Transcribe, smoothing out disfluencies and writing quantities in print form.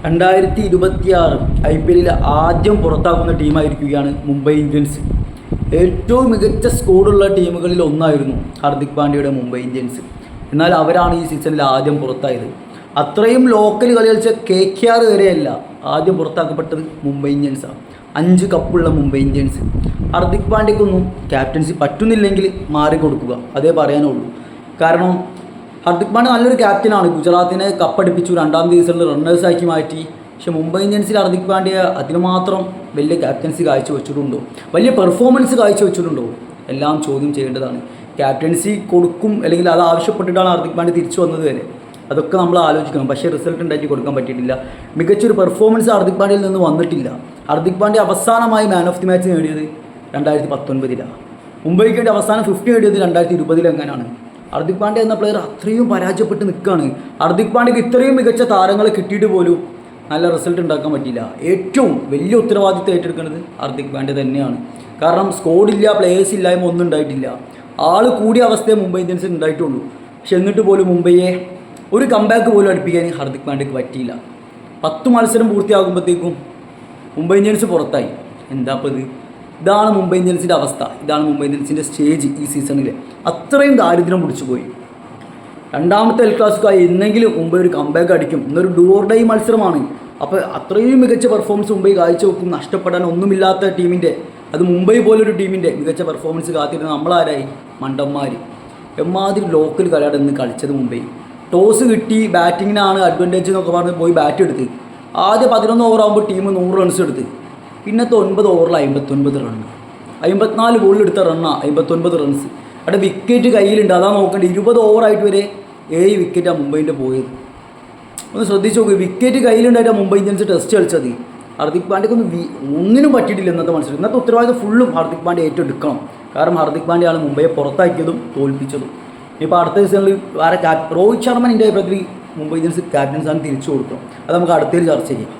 2026 IPL ആദ്യം പുറത്താക്കുന്ന ടീമായിരിക്കുകയാണ് Mumbai Indians. ഏറ്റവും മികച്ച സ്കോഡുള്ള ടീമുകളിൽ ഒന്നായിരുന്നു ഹാർദിക് പാണ്ഡ്യയുടെ മുംബൈ ഇന്ത്യൻസ്. എന്നാൽ അവരാണ് ഈ സീസണിൽ ആദ്യം പുറത്തായത്. അത്രയും ലോക്കൽ കളി കളിച്ച KKR വരെയല്ല ആദ്യം പുറത്താക്കപ്പെട്ടത് മുംബൈ ഇന്ത്യൻസാണ്. 5 കപ്പുള്ള മുംബൈ ഇന്ത്യൻസ്. ഹാർദിക് പാണ്ഡ്യക്കൊന്നും ക്യാപ്റ്റൻസി പറ്റുന്നില്ലെങ്കിൽ മാറിക്കൊടുക്കുക, അതേ പറയാനുള്ളൂ. കാരണം ഹാർദിക് പാണ്ഡ്യ നല്ലൊരു ക്യാപ്റ്റനാണ്. ഗുജറാത്തിനെ കപ്പടിപ്പിച്ചു, 2ാം സീസണിൽ റണ്ണേഴ്സാക്കി മാറ്റി. പക്ഷെ മുംബൈ ഇന്ത്യൻസിൽ ഹാർദിക് പാണ്ഡ്യ അതിനുമാത്രം വലിയ ക്യാപ്റ്റൻസി കാഴ്ചവെച്ചിട്ടുണ്ടോ, വലിയ പെർഫോമൻസ് കാഴ്ചവെച്ചിട്ടുണ്ടോ, എല്ലാം ചോദ്യം ചെയ്യേണ്ടതാണ്. ക്യാപ്റ്റൻസി കൊടുക്കും അല്ലെങ്കിൽ അത് ആവശ്യപ്പെട്ടിട്ടാണ് ഹാർദിക് പാണ്ഡ്യ തിരിച്ചു വന്നത് വരെ, അതൊക്കെ നമ്മൾ ആലോചിക്കണം. പക്ഷേ റിസൾട്ട് ഉണ്ടാക്കി കൊടുക്കാൻ പറ്റിയിട്ടില്ല. മികച്ചൊരു പെർഫോമൻസ് ഹാർദിക് പാണ്ഡ്യയിൽ നിന്ന് വന്നിട്ടില്ല. ഹാർദിക് പാണ്ഡ്യ അവസാനമായി മാൻ ഓഫ് ദി മാച്ച് നേടിയത് 2019. മുംബൈക്ക് വേണ്ടി അവസാനം 50 നേടിയത് 2020 എങ്ങനെയാണ്. ഹാർദിക് പാണ്ഡ്യ എന്ന പ്ലെയർ അത്രയും പരാജയപ്പെട്ട് നിൽക്കുകയാണ്. ഹാർദിക് പാണ്ഡ്യക്ക് ഇത്രയും മികച്ച താരങ്ങളെ കിട്ടിയിട്ട് പോലും നല്ല റിസൾട്ട് ഉണ്ടാക്കാൻ പറ്റില്ല. ഏറ്റവും വലിയ ഉത്തരവാദിത്വം ഏറ്റെടുക്കുന്നത് ഹാർദിക് പാണ്ഡ്യ തന്നെയാണ്. കാരണം സ്കോഡില്ല, പ്ലേയേഴ്സ് ഇല്ലായ്മ ഒന്നും ഉണ്ടായിട്ടില്ല. ആൾ കൂടിയ അവസ്ഥയെ മുംബൈ ഇന്ത്യൻസിന് ഉണ്ടായിട്ടുള്ളൂ. പക്ഷെ എന്നിട്ട് പോലും മുംബൈയെ ഒരു കംബാക്ക് പോലും അടുപ്പിക്കാൻ ഹാർദിക് പാണ്ഡ്യക്ക് പറ്റിയില്ല. 10 മത്സരം പൂർത്തിയാകുമ്പോഴത്തേക്കും മുംബൈ ഇന്ത്യൻസ് പുറത്തായി. എന്താപ്പോൾ ഇതാണ് മുംബൈ ഇന്ത്യൻസിൻ്റെ അവസ്ഥ, ഇതാണ് മുംബൈ ഇന്ത്യൻസിൻ്റെ സ്റ്റേജ് ഈ സീസണിൽ. അത്രയും ദാരിദ്ര്യം പിടിച്ചു പോയി. 2ാമത്തെ എൽ ക്ലാസിക്കായി എന്നെങ്കിലും മുംബൈ ഒരു കംബാക്ക് അടിക്കും. ഇന്നൊരു ഡു ഓർ ഡൈ മത്സരമാണ്. അപ്പോൾ അത്രയും മികച്ച പെർഫോമൻസ് മുംബൈ കാഴ്ചവെക്കും. നഷ്ടപ്പെടാൻ ഒന്നുമില്ലാത്ത ടീമിൻ്റെ, അത് മുംബൈ പോലൊരു ടീമിൻ്റെ മികച്ച പെർഫോമൻസ് കാത്തിരുന്ന നമ്മളാരായി? മണ്ടന്മാർ. എമ്മാതിരി ലോക്കൽ കളിയാണ് ഇന്ന് കളിച്ചത് മുംബൈ. ടോസ് കിട്ടി, ബാറ്റിങ്ങിനാണ് അഡ്വാൻറ്റേജ് എന്നൊക്കെ പറഞ്ഞ് പോയി ബാറ്റ് എടുത്ത് ആദ്യം 11 ഓവറാകുമ്പോൾ ടീം 100 റൺസ് എടുത്ത്. പിന്നത്തെ 9 ഓവറിൽ 59 റണ്ണ്, 54 ബോളിൽ എടുത്ത റണ്ണാണ് 59 റൺസ്. അവിടെ വിക്കറ്റ് കയ്യിലുണ്ട്, അതാ നോക്കേണ്ടത്. 20 ഓവറായിട്ട് വരെ 7 വിക്കറ്റാണ് മുംബൈൻ്റെ പോയത്. ഒന്ന് ശ്രദ്ധിച്ച് നോക്കുക, വിക്കറ്റ് കയ്യിലുണ്ടായിട്ടാണ് മുംബൈ ഇന്ത്യൻസ് ടെസ്റ്റ് കളിച്ചത്. ഹാർദിക് പാണ്ഡ്യക്കൊന്നും ഒന്നിനും പറ്റിയിട്ടില്ല ഇന്നത്തെ മത്സരം. ഇന്നത്തെ ഉത്തരവാദിത്വം ഫുള്ളും ഹാർദിക് പാണ്ഡ്യ ഏറ്റെടുക്കണം. കാരണം ഹാർദിക് പാണ്ഡ്യയാണ് മുംബൈയെ പുറത്താക്കിയതും തോൽപ്പിച്ചതും. ഇപ്പോൾ അടുത്ത സീസണിൽ വേറെ രോഹിത് ശർമ്മ എൻ്റെ അഭിപ്രായത്തിൽ മുംബൈ ഇന്ത്യൻസ് ക്യാപ്റ്റൻസാണ് തിരിച്ചു കൊടുക്കണം. അത് നമുക്ക് അടുത്തതിൽ ചർച്ച ചെയ്യാം.